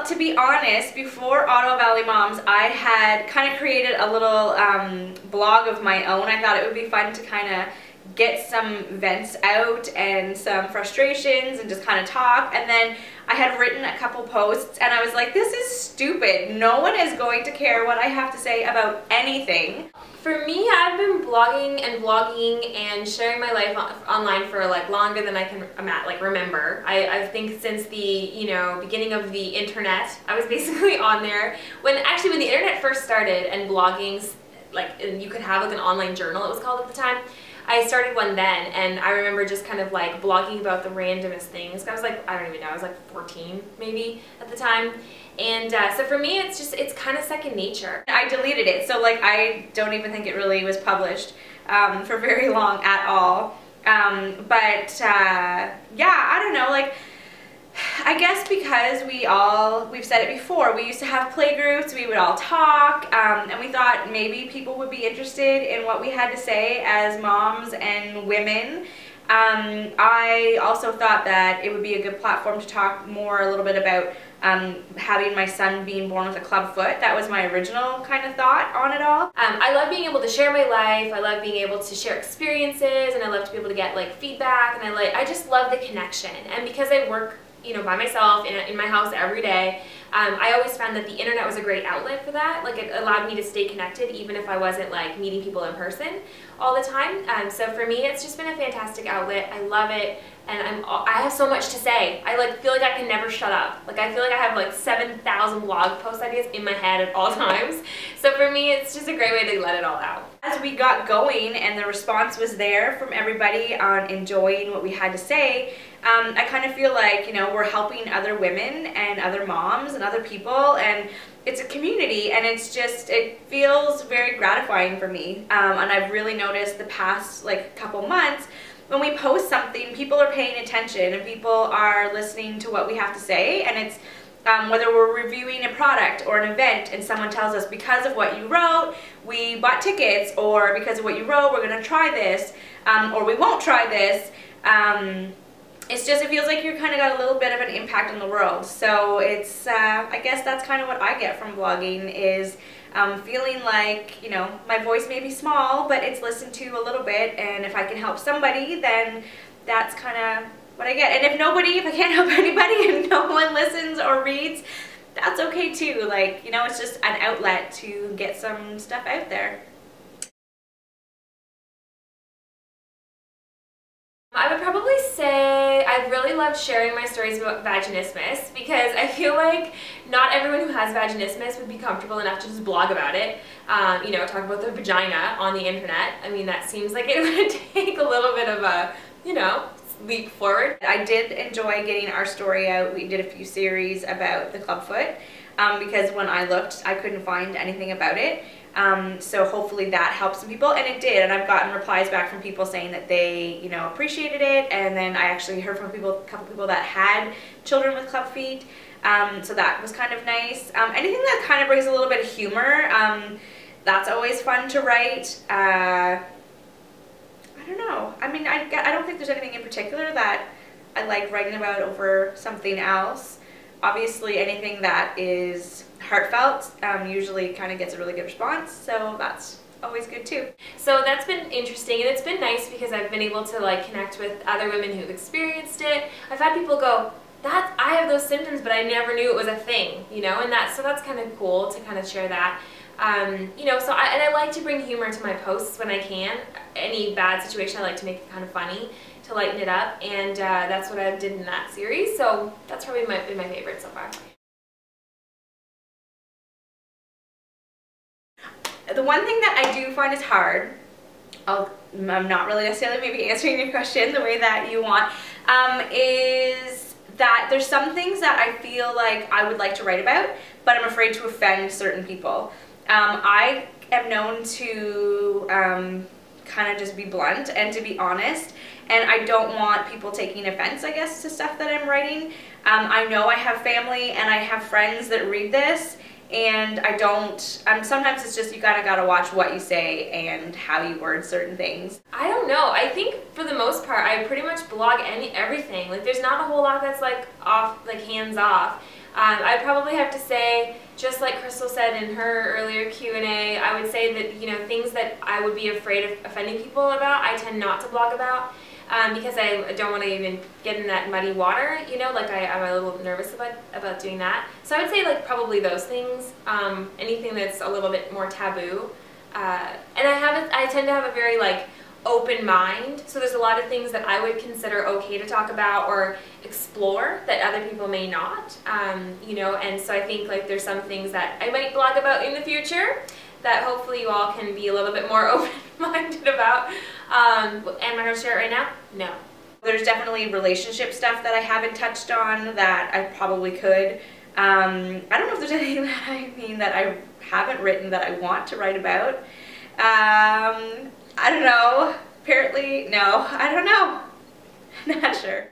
to be honest, before Ottawa Valley Moms, I had kind of created a little blog of my own. I thought it would be fun to kind of get some vents out and some frustrations and just kind of talk. And then I had written a couple posts and I was like, this is stupid. No one is going to care what I have to say about anything. For me, I've been blogging and vlogging and sharing my life online for like longer than I can remember. I think since the beginning of the internet, I was basically on there when the internet first started and blogging, and you could have like an online journal, it was called at the time. I started one then, and I remember just kind of like blogging about the randomest things. I was like, I don't even know, I was like 14 maybe at the time. And so for me, it's kind of second nature. I deleted it, so like I don't even think it really was published for very long at all. Yeah, I don't know, like, I guess because we've said it before, we used to have playgroups, we would all talk, and we thought maybe people would be interested in what we had to say as moms and women. I also thought that it would be a good platform to talk more a little bit about having my son being born with a club foot. That was my original kind of thought on it all. I love being able to share my life, I love being able to share experiences, and I love to be able to get like feedback, and I just love the connection. And because I work by myself in my house every day, I always found that the internet was a great outlet for that. Like, it allowed me to stay connected even if I wasn't like meeting people in person all the time. So for me, it's just been a fantastic outlet. I love it, and I have so much to say. I feel like I can never shut up. Like, I feel like I have like 7,000 blog post ideas in my head at all times. So for me, it's just a great way to let it all out. As we got going and the response was there from everybody on enjoying what we had to say, I kind of feel like, we're helping other women and other moms and other people, and it's a community, and it feels very gratifying for me. And I've really noticed the past couple months, when we post something, people are paying attention and people are listening to what we have to say, and it's whether we're reviewing a product or an event and someone tells us, because of what you wrote, we bought tickets, or because of what you wrote, we're going to try this, or we won't try this. It feels like you're kind of got a little bit of an impact on the world. So it's, I guess that's kind of what I get from blogging, is feeling like, my voice may be small, but it's listened to a little bit, and if I can help somebody, then that's kind of what I get. And if I can't help anybody and no one listens or reads, that's okay too. It's just an outlet to get some stuff out there. I would probably say I really loved sharing my stories about vaginismus, because I feel like not everyone who has vaginismus would be comfortable enough to just blog about it, talk about their vagina on the internet. I mean, that seems like it would take a little bit of a, leap forward. I did enjoy getting our story out. We did a few series about the clubfoot, because when I looked, I couldn't find anything about it. So hopefully that helps some people, and it did, and I've gotten replies back from people saying that they, appreciated it, and then I actually heard from a couple people that had children with club feet, so that was kind of nice. Anything that kind of brings a little bit of humor, that's always fun to write. I don't know. I mean, I don't think there's anything in particular that I like writing about over something else. Obviously, anything that is heartfelt usually kind of gets a really good response, so that's always good too. So that's been interesting, and it's been nice because I've been able to connect with other women who've experienced it. I've had people go, I have those symptoms, but I never knew it was a thing, and so that's kind of cool to kind of share that. So I like to bring humor to my posts when I can. Any bad situation, I like to make it kind of funny to lighten it up, and that's what I did in that series. So that's probably been my favorite so far. The one thing that I do find is hard, I'm not really necessarily maybe answering your question the way that you want, is that there's some things that I feel like I would like to write about, but I'm afraid to offend certain people. I am known to kind of just be blunt and to be honest, and I don't want people taking offense, I guess, to stuff that I'm writing. I know I have family and I have friends that read this, and I don't, sometimes it's just you gotta watch what you say and how you word certain things. I don't know. I think for the most part I pretty much blog everything. There's not a whole lot that's off, hands off. I'd probably have to say, just like Crystal said in her earlier Q&A, I would say that, you know, things that I would be afraid of offending people about, I tend not to blog about. Because I don't want to even get in that muddy water, you know, like I'm a little nervous about doing that. So I would say like probably those things, anything that's a little bit more taboo. And I tend to have a very like open mind, so there's a lot of things that I would consider okay to talk about or explore that other people may not, you know, and so I think like there's some things that I might blog about in the future that hopefully you all can be a little bit more open-minded about. Am I going to share it right now? No. There's definitely relationship stuff that I haven't touched on that I probably could. I don't know if there's anything that I haven't written that I want to write about. I don't know. Apparently, no. I don't know. Not sure.